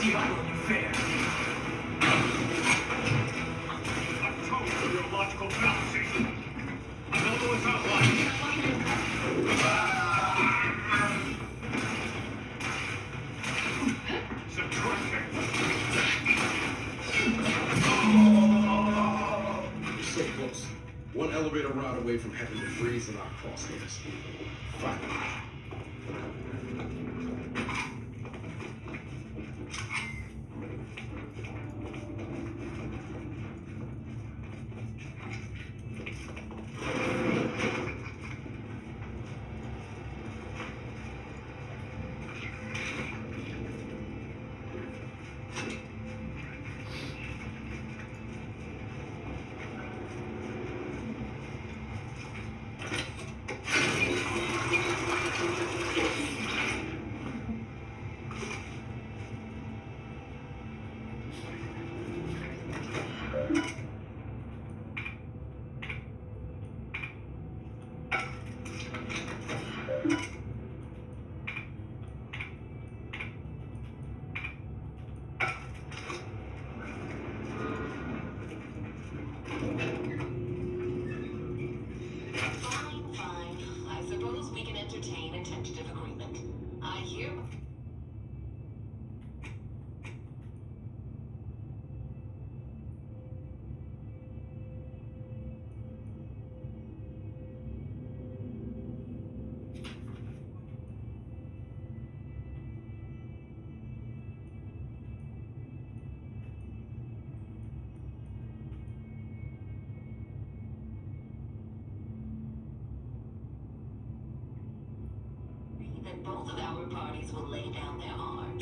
See how well you fare. A toast to your logical fallacy. Another one's outlined. Subtracting. So close. One elevator ride away from having to freeze in our crosshairs. Finally. That both of our parties will lay down their arms.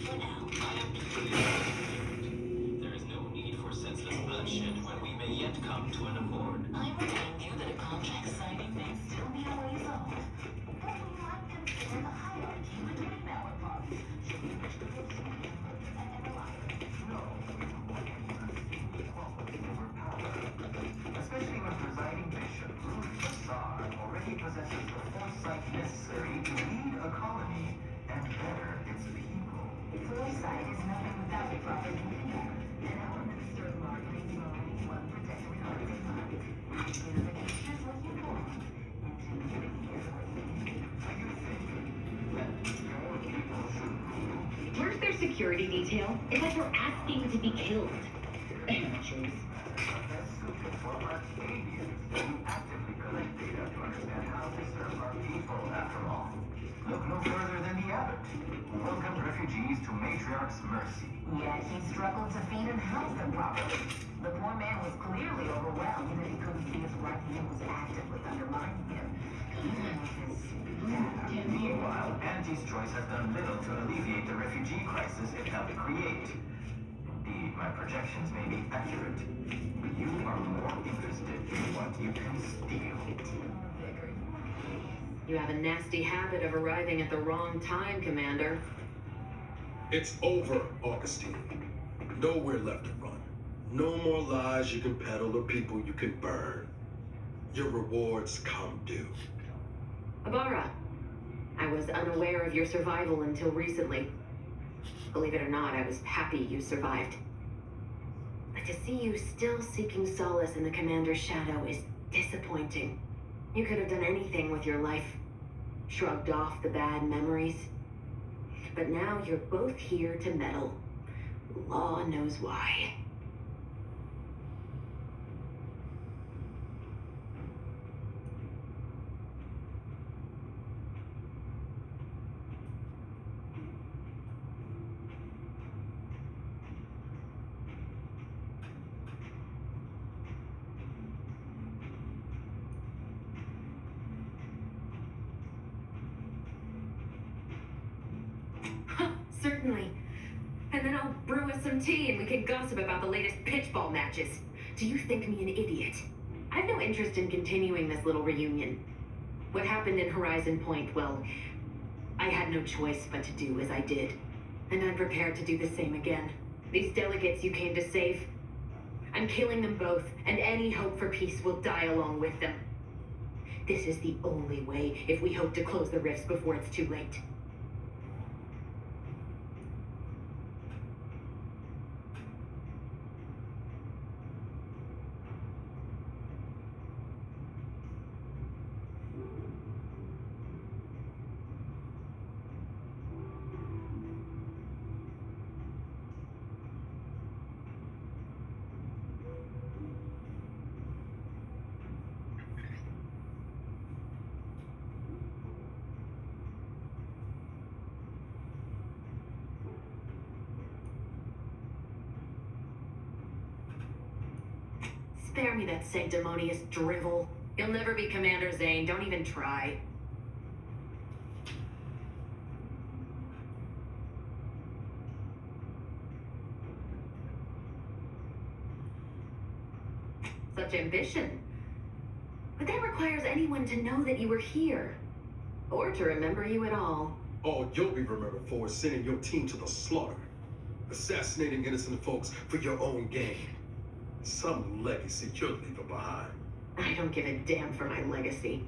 For now. I am pleased. There is no need for senseless bloodshed when we may yet come to an accord. I remind you that a contract signing may still be a ways off. But we might consider the hierarchy between our parties. Should we wish to proceed and alliance? No, we don't want anyone seeing equality over power. Especially when presiding bishop, Ruth Bassar, already possesses the foresight necessary to lead a colony and better its people. Foresight is nothing without a proper leader. And our Minister of Marketing is already one protected target fund. Unification is what you want. Ingenuity is what you need. Do you think that your people should rule? Where's their security detail? It's like we're asking to be killed. Amateurs. That's suited for Arcadians. You actively collect data to understand how to serve our people, after all. Look no further than the abbot, who welcomed refugees to Matriarch's mercy. Yet he struggled to feed and house them properly. The poor man was clearly overwhelmed that he couldn't see his right hand was actively undermining him. Even with his data. Meanwhile, Auntie's choice has done little to alleviate the refugee crisis it helped create. Indeed, my projections may be accurate, but you are more interested in what you can steal. You have a nasty habit of arriving at the wrong time, Commander. It's over, Augustine. Nowhere left to run. No more lies you can peddle or people you can burn. Your rewards come due. Abara, I was unaware of your survival until recently. Believe it or not, I was happy you survived. But to see you still seeking solace in the Commander's shadow is disappointing. You could have done anything with your life. Shrugged off the bad memories. But now you're both here to meddle. Law knows why. Certainly. And then I'll brew us some tea and we can gossip about the latest pitchball matches. Do you think me an idiot? I've no interest in continuing this little reunion. What happened in Horizon Point, well, I had no choice but to do as I did. And I'm prepared to do the same again. These delegates you came to save, I'm killing them both, and any hope for peace will die along with them. This is the only way if we hope to close the rifts before it's too late. Spare me that sanctimonious drivel. You'll never be Commander Zane. Don't even try. Such ambition. But that requires anyone to know that you were here. Or to remember you at all. All you'll be remembered for is sending your team to the slaughter. Assassinating innocent folks for your own gain. Some legacy you're leaving behind. I don't give a damn for my legacy.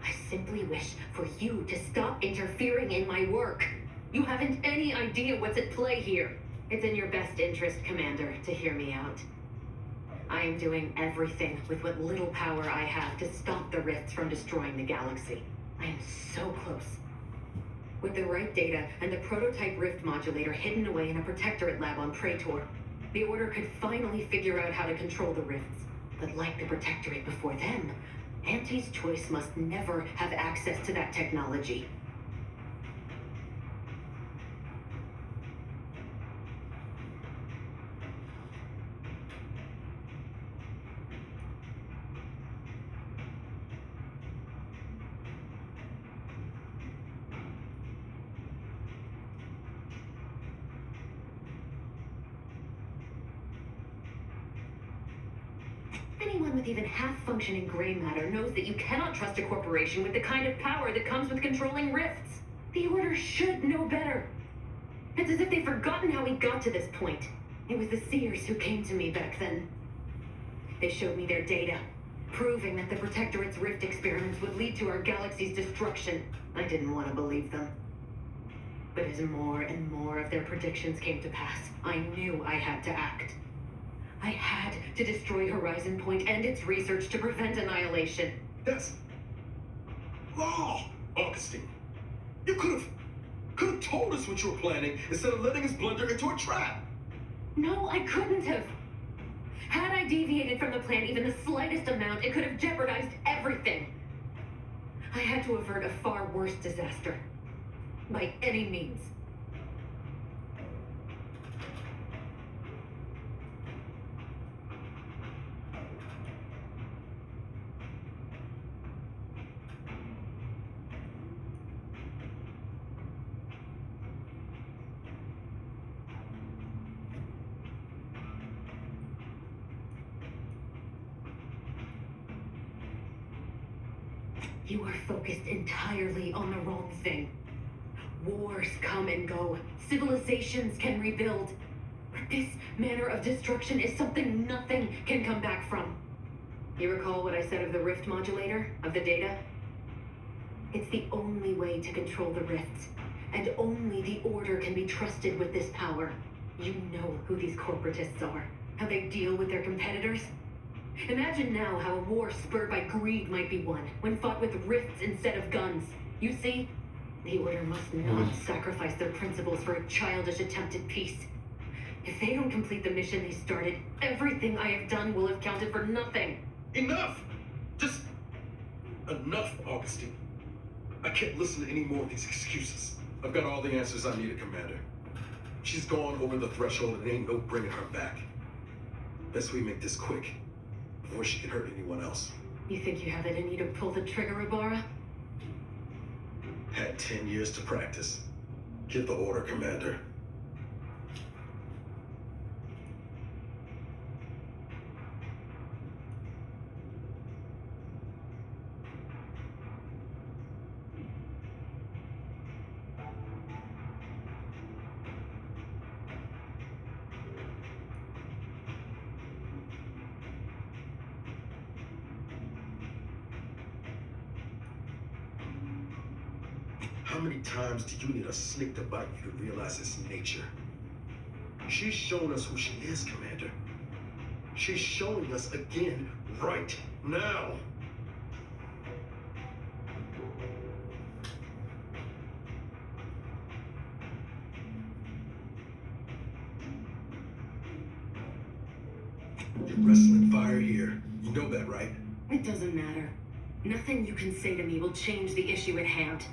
I simply wish for you to stop interfering in my work. You haven't any idea what's at play here. It's in your best interest, Commander, to hear me out. I am doing everything with what little power I have to stop the rifts from destroying the galaxy. I am so close. With the right data and the prototype rift modulator hidden away in a protectorate lab on Praetor, the Order could finally figure out how to control the rifts. But like the protectorate before them, Auntie's choice must never have access to that technology. Anyone with even half-functioning gray matter knows that you cannot trust a corporation with the kind of power that comes with controlling rifts. The Order should know better. It's as if they've forgotten how we got to this point. It was the Seers who came to me back then. They showed me their data, proving that the Protectorate's rift experiments would lead to our galaxy's destruction. I didn't want to believe them. But as more and more of their predictions came to pass, I knew I had to act. I had to destroy Horizon Point and its research to prevent annihilation. That's law, Augustine. You could have told us what you were planning instead of letting us blunder into a trap. No, I couldn't have. Had I deviated from the plan even the slightest amount, it could have jeopardized everything. I had to avert a far worse disaster. By any means. You are focused entirely on the wrong thing. Wars come and go. Civilizations can rebuild. But this manner of destruction is something nothing can come back from. You recall what I said of the rift modulator, of the data? It's the only way to control the rifts, and only the Order can be trusted with this power. You know who these corporatists are, how they deal with their competitors. Imagine now how a war spurred by greed might be won, when fought with rifts instead of guns. You see, the Order must not sacrifice their principles for a childish attempt at peace. If they don't complete the mission they started, everything I have done will have counted for nothing. Enough! Just enough, Augustine. I can't listen to any more of these excuses. I've got all the answers I needed, Commander. She's gone over the threshold and ain't no bringing her back. Best we make this quick, before she can hurt anyone else. You think you have it in you to pull the trigger, Ibarra? Had 10 years to practice. Give the order, Commander. How many times do you need a snake to bite you to realize its nature? She's shown us who she is, Commander. She's showing us again right now. You're wrestling fire here. You know that, right? It doesn't matter. Nothing you can say to me will change the issue at hand.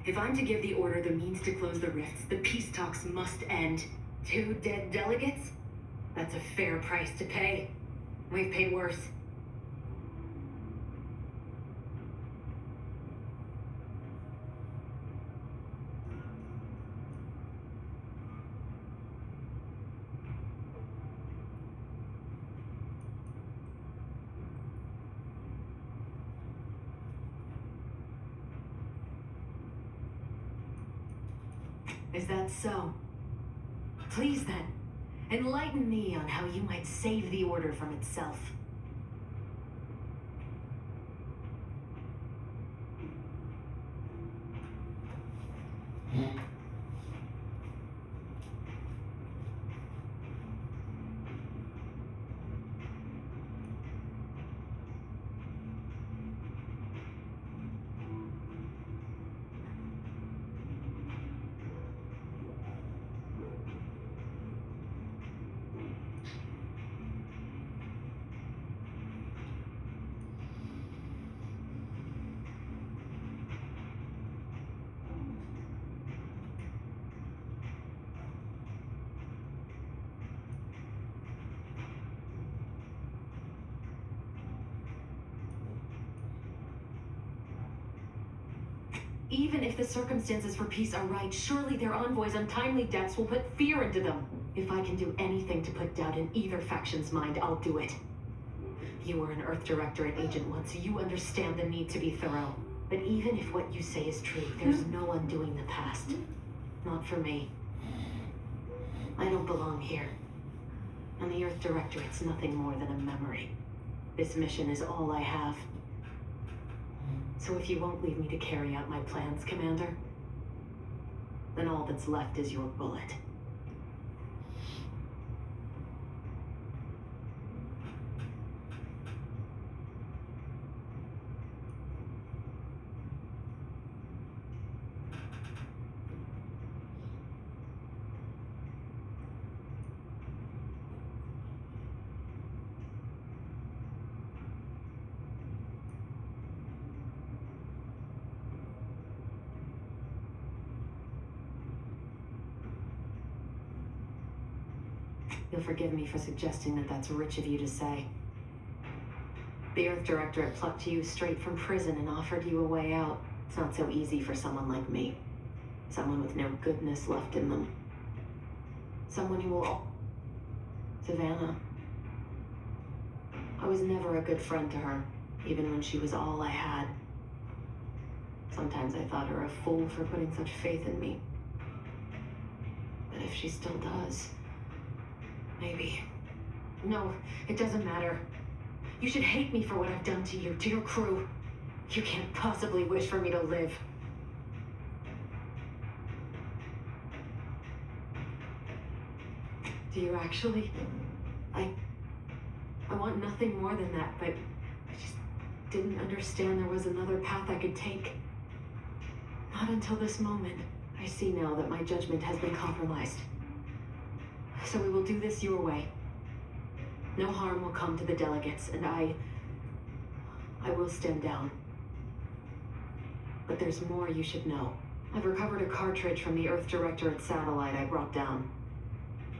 If I'm to give the Order the means to close the rifts, the peace talks must end. 2 dead delegates? That's a fair price to pay. We've paid worse. Is that so? Please then, enlighten me on how you might save the Order from itself. Even if the circumstances for peace are right, surely their envoys' untimely deaths will put fear into them. If I can do anything to put doubt in either faction's mind, I'll do it. You were an Earth Directorate agent once, so you understand the need to be thorough. But even if what you say is true, there's no undoing the past. Not for me. I don't belong here. And the Earth Directorate's nothing more than a memory. This mission is all I have. So if you won't leave me to carry out my plans, Commander, then all that's left is your bullet. You'll forgive me for suggesting that that's rich of you to say. The Earth Directorate plucked you straight from prison and offered you a way out. It's not so easy for someone like me. Someone with no goodness left in them. Someone who will... Savannah. I was never a good friend to her, even when she was all I had. Sometimes I thought her a fool for putting such faith in me. But if she still does... Maybe. No, it doesn't matter. You should hate me for what I've done to you, to your crew. You can't possibly wish for me to live. Do you actually? I want nothing more than that, but I just didn't understand there was another path I could take. Not until this moment. I see now that my judgment has been compromised. So we will do this your way. No harm will come to the delegates, and I will stand down. But there's more you should know. I've recovered a cartridge from the Earth Directorate satellite I brought down.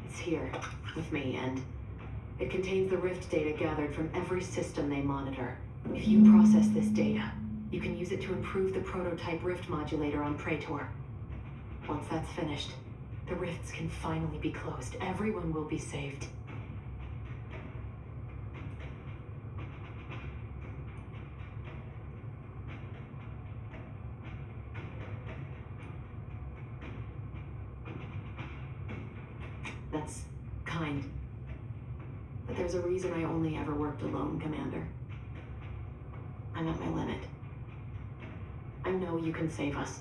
It's here, with me, and it contains the rift data gathered from every system they monitor. If you process this data, you can use it to improve the prototype rift modulator on Praetor. Once that's finished, the rifts can finally be closed. Everyone will be saved. That's kind. But there's a reason I only ever worked alone, Commander. I'm at my limit. I know you can save us.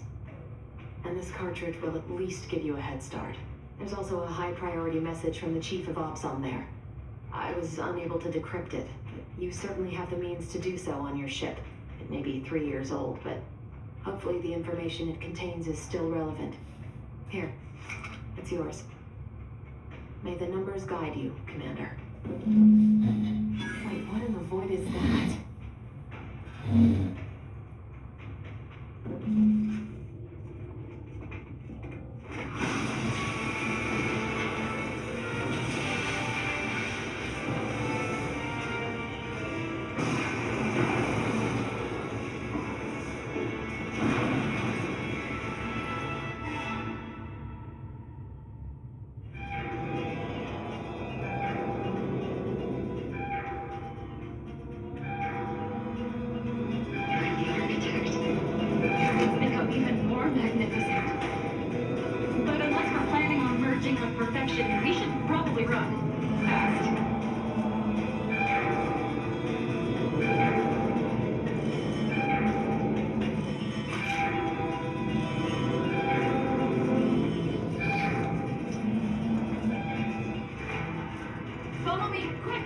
And this cartridge will at least give you a head start. There's also a high priority message from the Chief of Ops on there. I was unable to decrypt it, but you certainly have the means to do so on your ship. It may be 3 years old, but hopefully the information it contains is still relevant. Here, it's yours. May the numbers guide you, Commander. Wait, what in the void is that? run. Fast. Follow me, quick!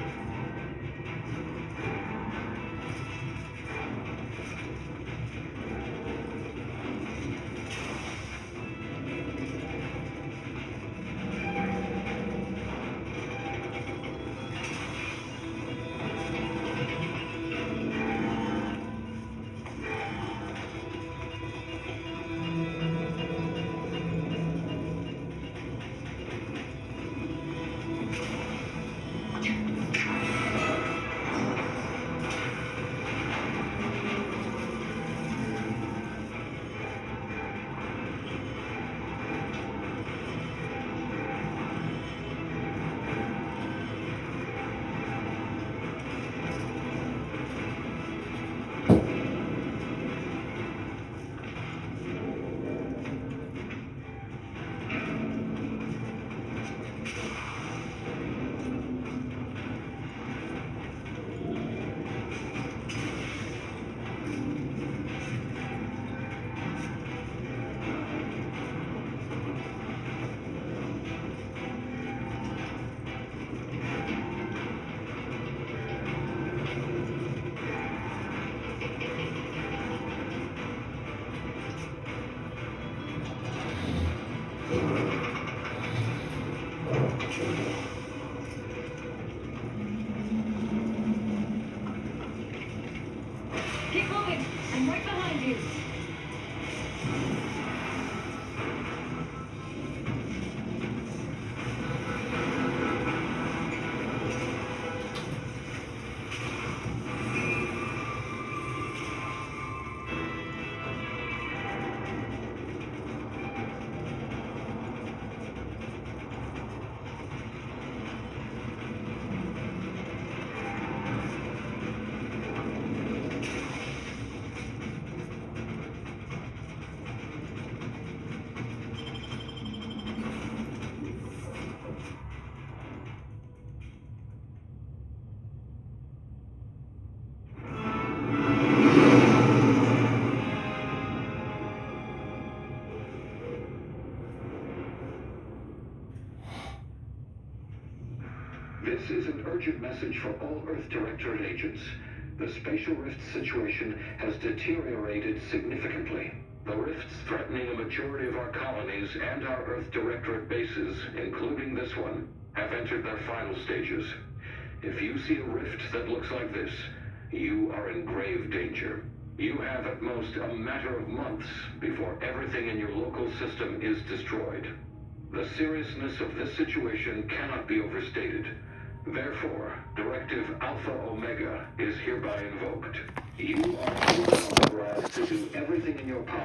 Keep moving! I'm right behind you! This is an urgent message for all Earth Directorate agents. The spatial rift situation has deteriorated significantly. The rifts threatening a majority of our colonies and our Earth Directorate bases, including this one, have entered their final stages. If you see a rift that looks like this, you are in grave danger. You have at most a matter of months before everything in your local system is destroyed. The seriousness of this situation cannot be overstated. Therefore, Directive Alpha Omega is hereby invoked. You are authorized to do everything in your power